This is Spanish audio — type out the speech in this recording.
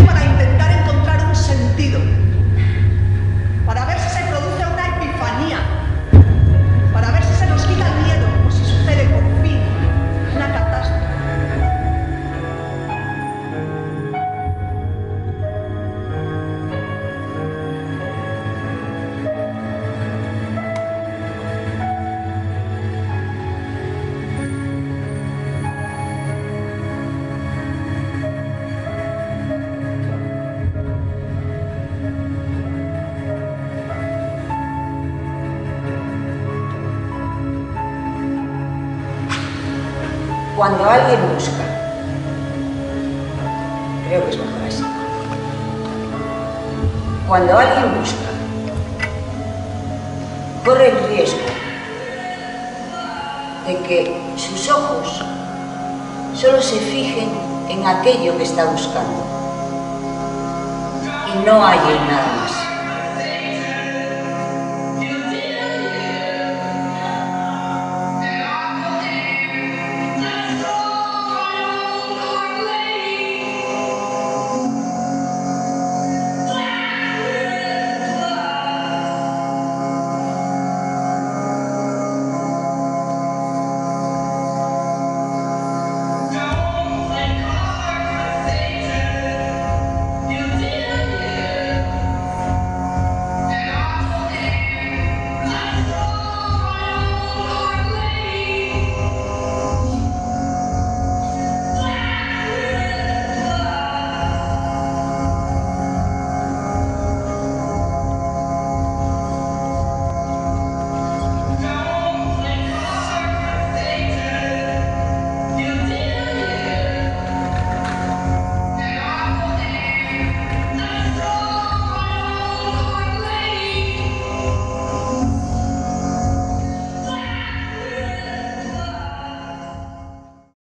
para intentar encontrar un sentido, para ver si se produce una epifanía, para ver si se nos quita el miedo, o si sucede por fin una catástrofe. Cuando alguien busca, creo que es mejor así. Cuando alguien busca, corre el riesgo de que sus ojos solo se fijen en aquello que está buscando y no hallen nada más.